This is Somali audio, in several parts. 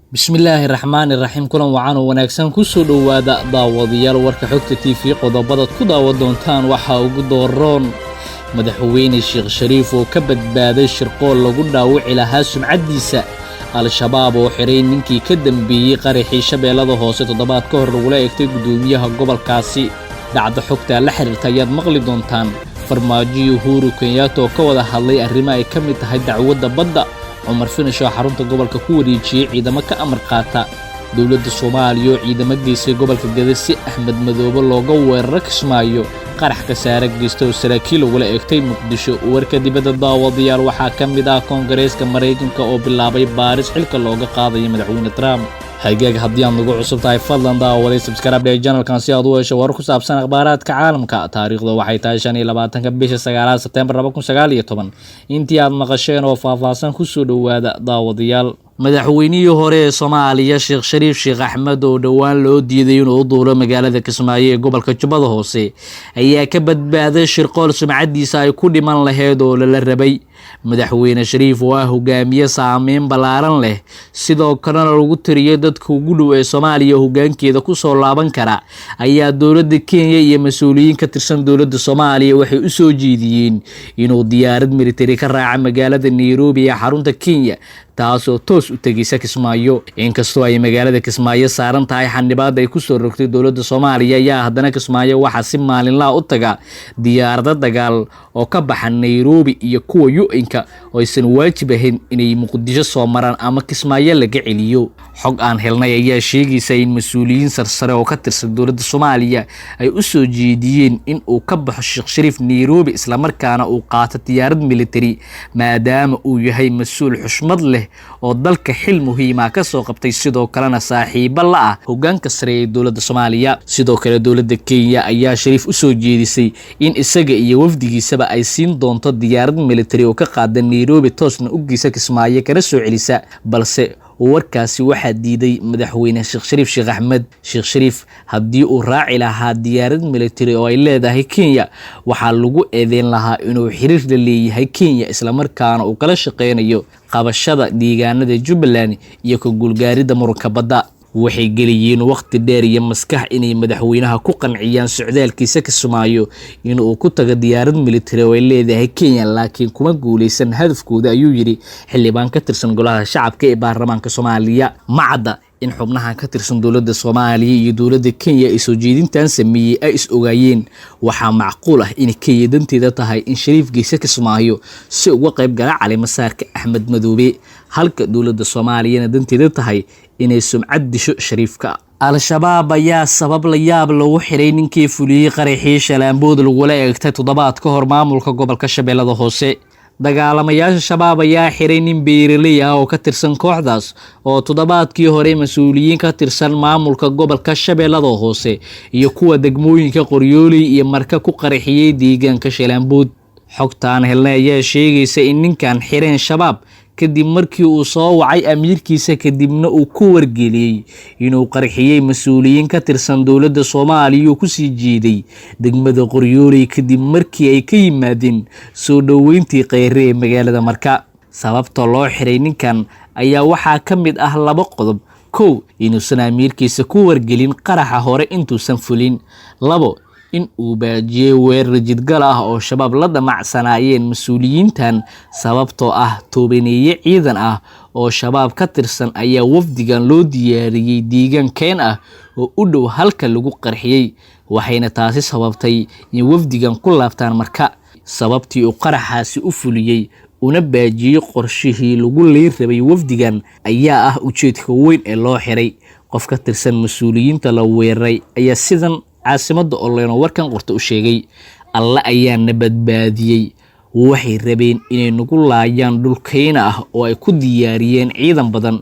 Bismillahirrahmanirrahim kulan wacan oo wanaagsan ku soo dhawaada daawadayaal warka xogta TV qodobada ku daawan doontaan waxa ugu dooron madaxweyne Sheekh Shariif oo ka badbaaday shirqool lagu dhaawici lahaa sumcadiisa al-shabaab oo xiray ninkii ka dambeeyay qaraxii Shabeellada Hoose toddobaad ka hor lagu eegtay gudoomiyaha gobolkaasi dhacdo xogta la xiriirta ayaad maqli doontaan farmaajo Uhuru Kenyatta oo ka wada hadlay arrimaha ay ka mid tahay dacwadda badda Umar Finish oo xarunta gobolka ku wareejiyay ciidamo ka amar qaata dawladda Soomaaliya oo ciidamo geysay gobolka Gadeesi Axmed Madoobe looga weerar Kismaayo qarax ka saaray geesto saraakiil wala eegtay Muqdisho warka dibadda daawadayaal waxa ka mid ah Koongareeska Mareykanka oo bilaabay baaris xilka looga qaaday madaxweyne Trump hageeg haddii aad nagu cusub tahay fadlan daawaday subscribe channelkan si aad u hesho warar ku saabsan akhbaaraadka caalamka taariikhda waxay tahay 25 bisha 9 September 2019 intii aad maqasheen oo faahfaahsan ku soo dhawaada daawadayaal madaxweynihii hore ee Soomaaliya Sheekh Shariif Sheekh Axmed oo dhawaan loo diiday inuu u duulo magaalada Kismaayo ee gobolka Jubbada Hoose ayaa ka badbaaday shirqool sumcadiisa ay ku dhiman lahayd oo la rabay madaxweyne Shariif waa hogaamiye saameyn balaaran leh sidoo kalena lagu tiriyay dadka ugu dhow ee Soomaaliya hoggaankeeda ku soo laaban kara ayaa dawladda Kenya iyo mas'uuliyiin ka tirsan dawladda Soomaaliya waxay u soo jeediyeen inuu diyaarad military ka raaco magaalada Nairobi ee xarunta Kenya taasoo toos u tagaysa Kismaayo inkastoo ay magaalada Kismaayo saaran tahay xanibaad ay ku soo rogtay dawladda Soomaaliya ayaa haddana Kismaayo waxa si maalinlaha u taga diyaarada dagaal oo ka baxan Nairobi iyo kuwa UN-ka oo aysan waajib ahayn inay Muqdisho soo maraan ama Kismaayo laga celiyo xog aan helnay ayaa sheegaysa in mas'uuliyiin sarsare oo ka tirsan dawladda Soomaaliya ay u soo jeediyeen in uu ka baxo Sheekh Shariif Nairobi isla markaana uu qaato diyaarad military maadaama uu yahay mas'uul xushmad leh oo dalka xil muhiim ah ka soo qabtay sidoo kalena saaxiibo la ah hoggaanka sare ee dawladda Soomaaliya sidoo kale dawladda Kenya ayaa Shariif u soo jeedisay in isaga iyo wafdigiisaba ay siin doonto diyaarad military oo ka qaada Nairobi toosna u geysa Kismaayo kana soo celisa balse warkaasi waxa diiday madaxweyne Sheekh Shariif Sheekh Axmed Sheekh Shariif haddii uu raaci lahaa diyaarad military oo ay leedahay Kenya waxa lagu eedeyn lahaa inuu xiriir la leeyahay Kenya isla markaana uu kala shaqeynayo qabashada deegaanada Jubbaland iyo ka guulgaaridda muranka badda waxay geliyeen waqti dheer iyo maskax inay madaxweynaha ku qanciyaan socdaalkiisa Kismaayo inuu ku tago diyaarad military oo ay leedahay Kenya laakiin kuma guuleysan hadafkooda ayuu yiri xildhibaan ka tirsan golaha shacabka ee baarlamaanka Soomaaliya macada in xubnaha ka tirsan dawladda Soomaaliya iyo dawladda Kenya ay soo jeedintan sameeyay ay is ogaayeen waxa macquul ah in Kenya danteeda tahay in Shariif geysa Kismaayo si uga qayb gala cali masaarka Axmed Madoobe halka dawladda Soomaaliya danteeda tahay inay sumcad disho Shariifka al-shabaab ayaa sabab la yaab lagu xiray ninkii fuliyay qaraxii Shalaambood lagu eegtay toddobaad ka hor maamulka gobolka Shabeellada Hoose dagaalamayaasha shabaab ayaa xiray nin beeraley ah oo ka tirsan kooxdaas oo toddobaadkii hore mas'uuliyiin ka tirsan maamulka gobolka Shabeellada Hoose iyo kuwa degmooyinka Qoryooley iyo Marka ku qaraxiyay deegaanka Shalaambood xogtaan helnay ayaa sheegaysa in ninkan xireen shabaab kadib markii uu soo wacay amiirkiisa kadibna uu ku wargeliyay inuu qarxiyay mas'uuliyiin ka tirsan dawladda Soomaaliya oo ku sii jeeday degmada Qoryooley kadib markii ay ka yimaadeen soo dhaweyntii qeyre ee magaalada Marka sababta loo xiray ninkan ayaa waxa ka mid ah laba qodob kow inuu amiirkiisa ku wargelin qaraxa hore intuusan fulin labo in uu baajiyay weerar jidgal ah oo shabaab la damacsanaayeen mas'uuliyiintan sababtoo ah toobaneeye ciidan ah oo shabaab ka tirsan ayaa wafdigan loo diyaariyay deegaan keen ah oo u dhow halka lagu qarxiyay waxayna taasi sababtay in wafdigan ku laabtaan Marka sababtii uu qaraxaasi u fuliyay una baajiyay qorshihii lagu leeyahay wafdigan ayaa ah ujeedka weyn ee loo xiray qof ka tirsan mas'uuliyiinta la weeraray ayaa sidan caasimada online warkan qorto u sheegay alla ayaa na badbaadiyay waxay rabeen inay nagu laayaan dhulkayna ah oo ay ku diyaariyeen ciidan badan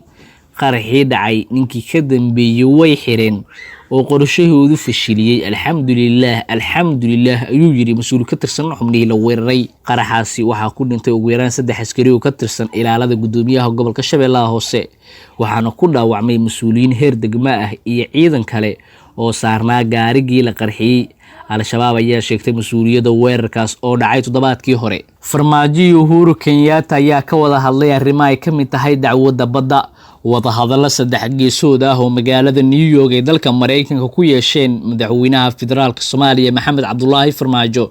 qaraxii dhacay ninkii ka dambeeyay way xireen oo qorshahoodu fashiliyay alxamdulillah ayuu yiri mas'uul ka tirsan xubnihii la weeraray qaraxaasi waxa ku dhintay ugu yaraan 3 askari oo ka tirsan ilaalada gudoomiyaha gobolka Shabeellaha Hoose waxaana ku dhaawacmay mas'uuliyiin heer degmo ah iyo ciidan kale oo saarnaa gaarigii la qarxiyay al-shabaab ayaa sheegtay mas'uuliyadda weerarkaas oo dhacay toddobaadkii hore farmaajo Uhuru Kenyatta ayaa ka wada hadlay arrimaha ay ka mid tahay dacwadda badda wadahadalla saddex geesood ah oo magaalada New York ee dalka Mareykanka ku yeesheen madaxweynaha federaalka Soomaaliya Maxamed Cabdullaahi Farmaajo,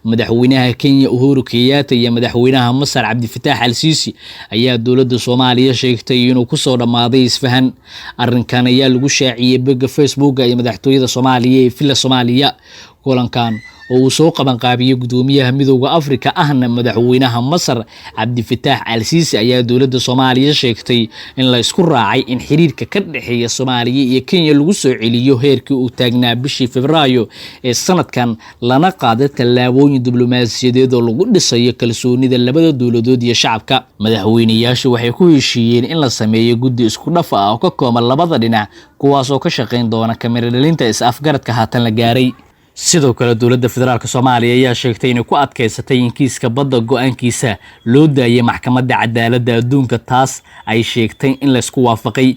madaxweynaha Kenya Uhuru Kenyatta iyo madaxweynaha Masar Cabdi Fataax Al-Siisi ayaa dowladda Soomaaliya sheegtay inuu ku soo dhamaaday isfahan. Arrinkan ayaa lagu shaaciyay bogga Facebook ee madaxtooyada Soomaaliya ee Villa Soomaaliya. Kulankan oo uu soo qaban qaabiyay gudoomiyaha Midowga Afrika ahna madaxweynaha Masar Cabdi Fataax Al-Siisi ayaa dowladda Soomaaliya sheegtay in la isku raacay in xiriirka ka dhaxeeya Soomaaliya iyo Kenya lagu soo celiyo heerkii uu taagnaa bishii Febraayo ee sanadkan, lana qaaday tallaabooyin diblomaasiyadeed oo lagu dhisayo kalsoonida labada dowladood iyo shacabka. Madaxweynayaashu waxay ku heshiiyeen in la sameeyo guddi isku dhaf ah oo ka kooban labada dhinac, kuwaas oo ka shaqeyn doona kamira dhalinta is-afgaradka haatan la gaaray. Sidoo kale dowladda federaalka Soomaaliya ayaa sheegtay inay ku adkeysatay in kiiska badda go'aankiisa loo daayay maxkamadda cadaaladda adduunka, taas ay sheegtay in la isku waafaqay.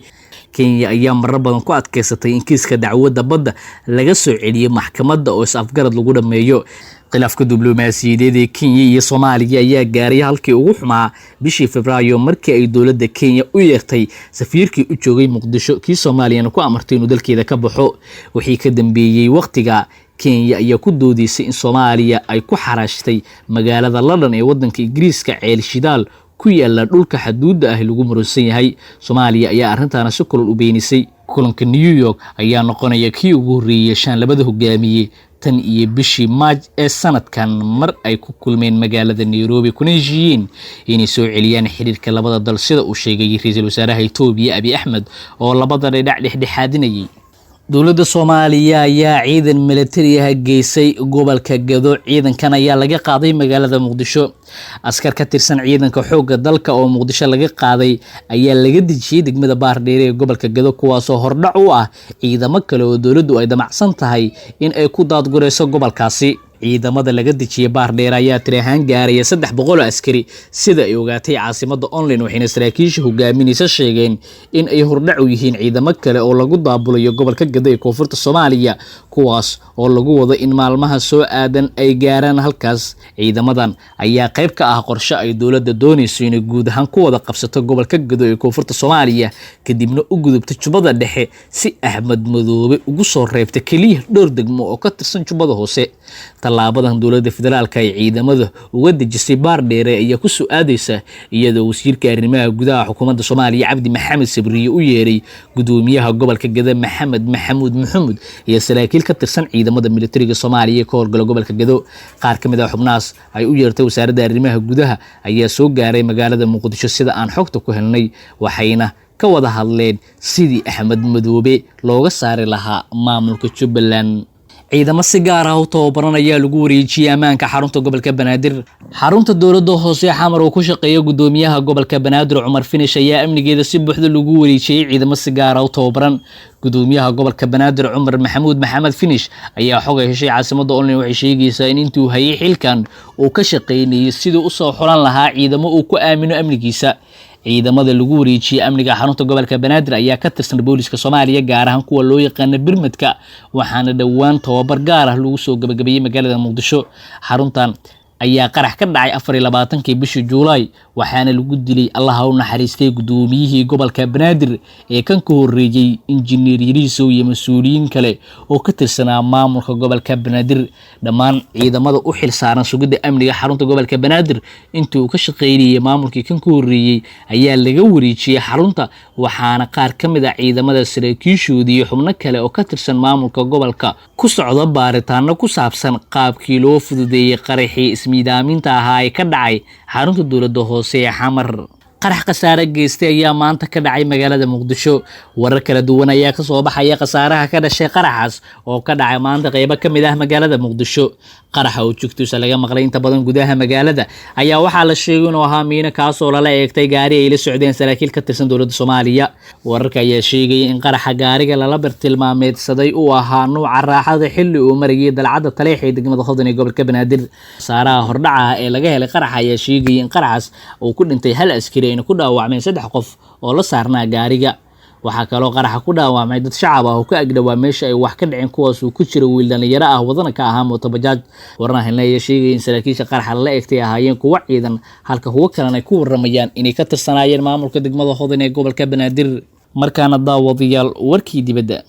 Kenya ayaa marar badan ku adkeysatay in kiiska dacwadda badda laga soo celiyo maxkamadda oo is-afgarad lagu dhameeyo. Khilaafka diblomaasiyadeed ee Kenya iyo Soomaaliya ayaa gaaray halkii ugu xumaa bishii Febraayo markii ay dowladda Kenya u yeertay safiirkii u joogay Muqdisho, kii Soomaaliyana ku amartay inuu dalkeeda ka baxo. Wixii ka dambeeyay waqtiga, Kenya ayaa ku doodisay in Soomaaliya ay ku xaraashtay magaalada London ee waddanka Ingiriiska ceel shidaal ku yaala dhulka xuduudda ah lagu muransan yahay. Soomaaliya ayaa arrintaana si kulul u beenisay. Kulanka New York ayaa noqonaya kii ugu horreeyay shan labada hogaamiye tan iyo bishii Maaj ee sanadkan mar ay ku kulmeen magaalada Nairobi kuna heshiiyeen inay soo celiyaan xiriirka labada dal, sida uu sheegay ra'iisul wasaaraha Itoobiya Abiy Ahmed oo labada dhinac dhexdhexaadinayay. dowladda Soomaaliya ayaa ciidan militari ah geysay gobolka Gado. Ciidankan ayaa laga qaaday magaalada Muqdisho. Askar ka tirsan ciidanka xoogga dalka oo Muqdisho laga qaaday ayaa laga dejiyay degmada Baardheere ee gobolka Gado, kuwaas oo hordhac u ah ciidamo kale oo dowladdu ay damacsan tahay in ay ku daadgurayso gobolkaasi. ciidamada laga dejiyay Baardheere ayaa tiri ahaan gaaraya 300 askari, sida ay ogaatay caasimada online, waxayna saraakiisha hogaaminaysa sheegeen in ay hordhac u yihiin ciidamo kale oo lagu daabulayo gobolka Gado ee koonfurta Soomaaliya, kuwaas oo lagu wado in maalmaha soo aadan ay gaaraan halkaas. Ciidamadan ayaa qayb ka ah qorshe ay dowladda doonayso inay guud ahaan ku wada qabsato gobolka Gado ee koonfurta Soomaaliya, kadibna u gudubto Jubbada Dhexe si Axmed Madoobe ugu soo reebta kaliya dhowr degmo oo ka tirsan Jubbada Hoose. Tallaabadan dowladda federaalka ay ciidamada uga dejisay Baardheere ayaa ku soo aadaysa iyadoo wasiirka arrimaha gudaha xukuumadda Soomaaliya Cabdi Maxamed Sabriye u yeeray gudoomiyaha gobolka Gado Maxamed Maxamuud Maxamuud iyo saraakiil ka tirsan ciidamada militariga Soomaaliya ka howlgala gobolka Gado. Qaar ka mid ah xubnahaas ay u yeertay wasaaradda arrimaha gudaha ayaa soo gaaray magaalada Muqdisho sida aan xogta ku helnay, waxayna ka wada hadleen sidii Axmed Madoobe looga saari lahaa maamulka Jubbaland. ciidamo si gaar ah u tababaran ayaa lagu wareejiyay ammaanka xarunta gobolka Banaadir. Xarunta dowladda hoose Xamar oo ku shaqeeya gudoomiyaha gobolka Banaadir Cumar Finish ayaa amnigeeda si buuxda lagu wareejiyay ciidamo si gaar ah u tababaran. Gudoomiyaha gobolka Banaadir Cumar Maxamuud Maxamed Finish ayaa xog heshay caasimada online waxay sheegaysaa in intuu hayay xilkan uu ka shaqeynayay sidii u soo xulan lahaa ciidamo uu ku aamino amnigiisa. ciidamada lagu wareejiyay amniga xarunta gobolka Banaadir ayaa ka tirsan booliska Soomaaliya, gaar ahaan kuwa loo yaqaan birmadka, waxaana dhawaan tababar gaar ah lagu soo gabagabeeyay magaalada Muqdisho. Xaruntan ayaa qarax ka dhacay 24kii bishii Juulaay, waxaana lagu dilay Allah ha u naxariistay gudoomiyihii gobolka Banaadir ee kan ka horeeyay injineer Yariisow iyo mas'uuliyiin kale oo ka tirsanaa maamulka gobolka Banaadir. Dhammaan ciidamada u xil saaran sugidda amniga xarunta gobolka Banaadir intii uu ka shaqeynayay maamulkii kan ka horeeyay ayaa laga wareejiyay xarunta, waxaana qaar ka mid ah ciidamada saraakiishoodii iyo xubno kale oo ka tirsan maamulka gobolka ku socda baaritaano ku saabsan qaabkii loo fududeeyay qaraxii ismiidaaminta ahaa ee ka dhacay xarunta dowladda hoose ee Xamar. qarax khasaare geystay ayaa maanta ka dhacay magaalada Muqdisho. Warar kala duwan ayaa ka soo baxaya khasaaraha ka dhashay qaraxaas oo ka dhacay maanta qaybo ka mid ah magaalada Muqdisho. qaraxa oo joogtiisa laga maqlay inta badan gudaha magaalada ayaa waxaa la sheegay inuu ahaa miino kaas oo lala eegtay gaari ay la socdeen saraakiil ka tirsan dowladda Soomaaliya. Wararka ayaa sheegay in qaraxa gaariga lala bartilmaameedsaday uu ahaa nooca raaxada xilli uu marayay dalcadda Taleex ee degmada Hodan ee gobolka Banaadir. Khasaaraha hordhaca ee laga helay qaraxa ayaa sheegay in qaraxaas uu ku dhintay hal askari ayna ku dhaawacmeen 3 qof oo la saarnaa gaariga. waxaa kaloo qaraxa ku dhaawacmay dad shacab ah oo ka agdhawaa meesha ay wax ka dhaceen, kuwaas uu ku jira wiil dhalinyaro ah wadana ka ahaa mootobajaaj. warna helnay sheegay in saraakiisha qaraxa la eegtay ahaayeen kuwa ciidan, halka kuwa kalena ay ku waramayaan inay ka tirsanaayeen maamulka degmada Hodan ee gobolka Banaadir. markaana daawadayaal warkii dibadda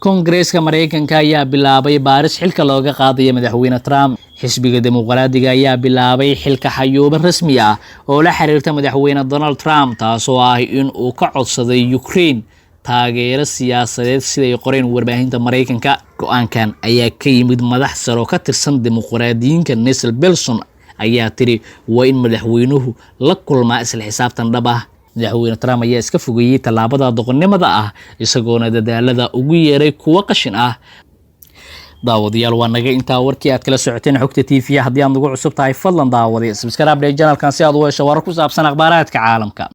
Koongareeska Mareykanka ayaa bilaabay baaris xilka looga qaadayo madaxweyne Trump. Xisbiga Dimuqraadiga ayaa bilaabay xilka xayuubin rasmi ah oo la xiriirta madaxweyne Donald Trump, taasoo ah in uu ka codsaday Ukraine taageero siyaasadeed sida ay qoreen warbaahinta Mareykanka. Go'aankan ayaa ka yimid madax sare oo ka tirsan Dimuqraadiyiinta. Nancy Pelosi ayaa tiri waa in madaxweynuhu la kulmaa isla xisaabtan dhab ah. madaxweyne Trump ayaa iska fogeeyay tallaabada doqonnimada ah isagoona dadaalada ugu yeeray kuwa qashin ah. daawadayaal waa naga intaa warkii aad kala socoteen xogta TV. haddii aad nagu cusub tahay fadlan daawada subscribe channelkan si aad u hesho warar ku saabsan akhbaaraadka caalamka.